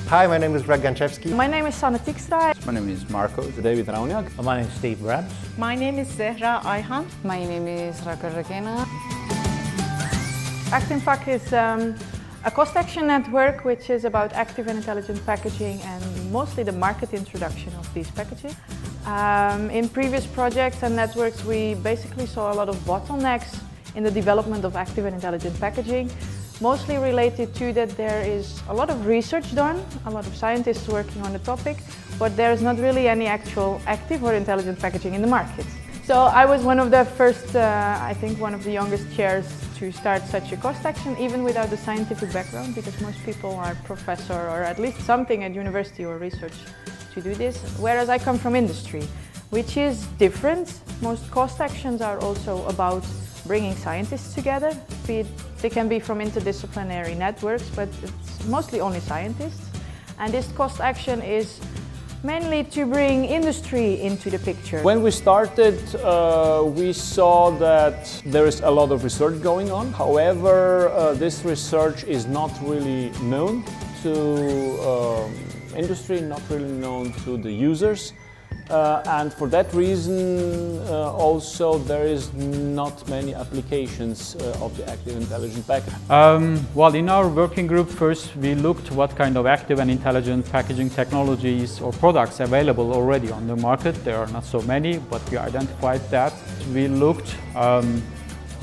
Hi, my name is Greg Ganchevski. My name is Sanna Tikstra. My name is Marco. David Rauniak. My name is Steve Brabs. My name is Zehra Ayhan. My name is Raquel Requena. ActInPak is a cost action network which is about active and intelligent packaging and mostly the market introduction of these packaging. In previous projects and networks we basically saw a lot of bottlenecks in the development of active and intelligent packaging, mostly related to that there is a lot of research done, a lot of scientists working on the topic, but there is not really any actual active or intelligent packaging in the market. So I was one of the first, I think one of the youngest chairs to start such a cost action, even without a scientific background, because most people are professor or at least something at university or research to do this, whereas I come from industry, which is different. Most cost actions are also about bringing scientists together. They can be from interdisciplinary networks, but it's mostly only scientists. And this cost action is mainly to bring industry into the picture. When we started, we saw that there is a lot of research going on. However, this research is not really known to industry, not really known to the users. And for that reason, also there is not many applications of the active intelligent packaging. Well, in our working group, first we looked what kind of active and intelligent packaging technologies or products available already on the market. There are not so many, but we identified that. We looked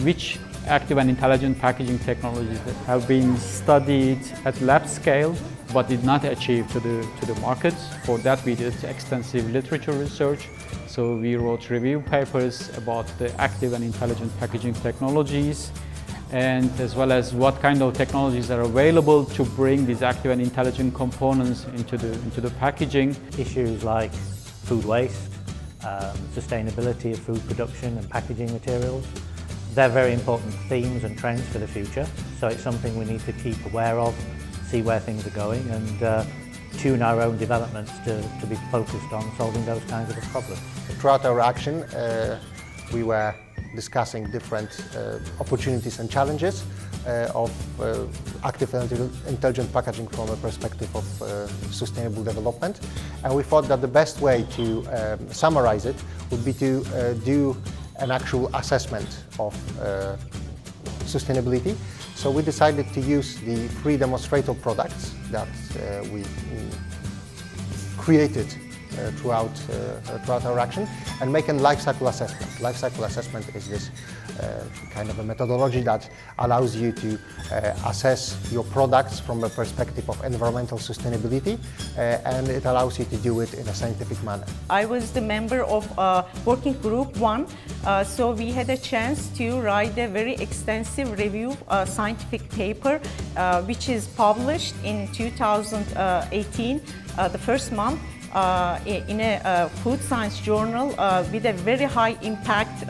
which active and intelligent packaging technologies that have been studied at lab scale but did not achieve to the market. For that we did extensive literature research. So we wrote review papers about the active and intelligent packaging technologies, and as well as what kind of technologies are available to bring these active and intelligent components into the packaging. Issues like food waste, sustainability of food production and packaging materials. They're very important themes and trends for the future, so it's something we need to keep aware of, see where things are going, and tune our own developments to be focused on solving those kinds of problems. Throughout our action, we were discussing different opportunities and challenges of active and intelligent packaging from a perspective of sustainable development. And we thought that the best way to summarize it would be to do an actual assessment of sustainability. So we decided to use the 3 demonstrator products that we created throughout our action and make a life cycle assessment. Life cycle assessment is this kind of a methodology that allows you to assess your products from a perspective of environmental sustainability, and it allows you to do it in a scientific manner. I was the member of working group 1, so we had a chance to write a very extensive review scientific paper which is published in 2018, the first month. In a food science journal with a very high impact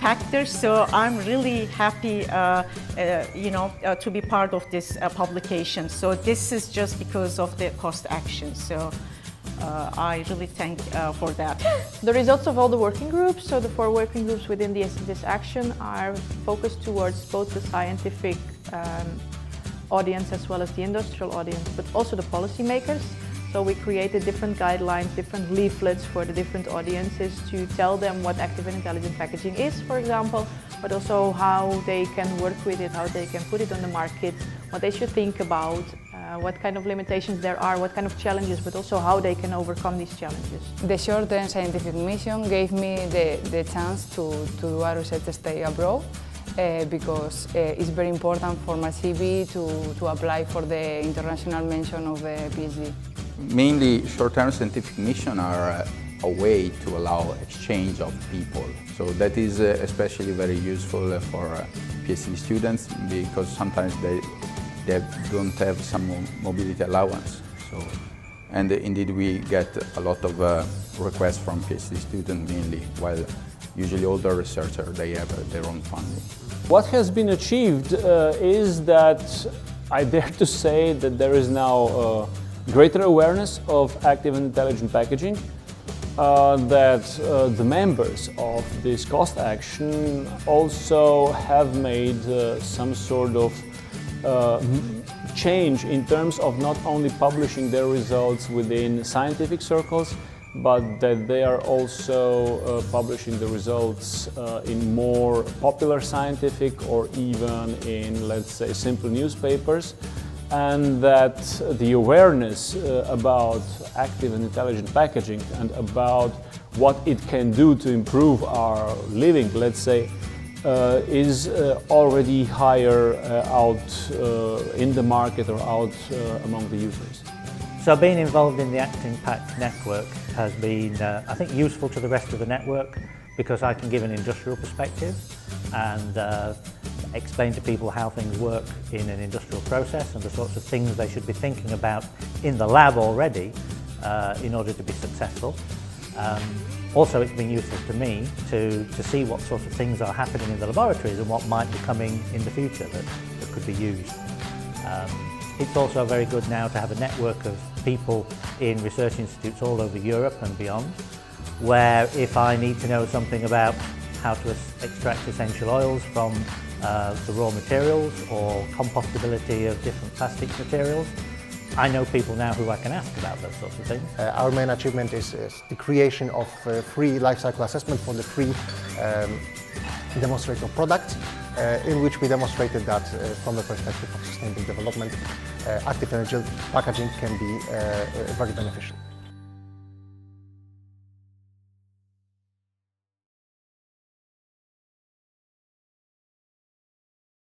factor. So I'm really happy, to be part of this publication. So this is just because of the cost action. So I really thank for that. The results of all the working groups, so the 4 working groups within this action, are focused towards both the scientific audience as well as the industrial audience, but also the policymakers. So we created different guidelines, different leaflets for the different audiences to tell them what active and intelligent packaging is, for example, but also how they can work with it, how they can put it on the market, what they should think about, what kind of limitations there are, what kind of challenges, but also how they can overcome these challenges. The short-term scientific mission gave me the chance to do a research stay abroad because it's very important for my CV to apply for the international mention of the PhD. Mainly short-term scientific missions are a way to allow exchange of people. So that is especially very useful for PhD students because sometimes they don't have some mobility allowance. So, and indeed we get a lot of requests from PhD students mainly, while usually older researchers, they have their own funding. What has been achieved is that I dare to say that there is now greater awareness of active and intelligent packaging, that the members of this cost action also have made some sort of change in terms of not only publishing their results within scientific circles, but that they are also publishing the results in more popular scientific or even in, let's say, simple newspapers, and that the awareness about active and intelligent packaging and about what it can do to improve our living, let's say, is already higher out in the market or out among the users. So being involved in the ActInPak network has been, I think, useful to the rest of the network because I can give an industrial perspective and explain to people how things work in an industrial process and the sorts of things they should be thinking about in the lab already in order to be successful. Also, it's been useful to me to see what sorts of things are happening in the laboratories and what might be coming in the future that could be used. It's also very good now to have a network of people in research institutes all over Europe and beyond, where if I need to know something about how to extract essential oils from the raw materials or compostability of different plastic materials, I know people now who I can ask about those sorts of things. Our main achievement is the creation of free life cycle assessment for the free demonstrator product, in which we demonstrated that from the perspective of sustainable development, active energy packaging can be very beneficial.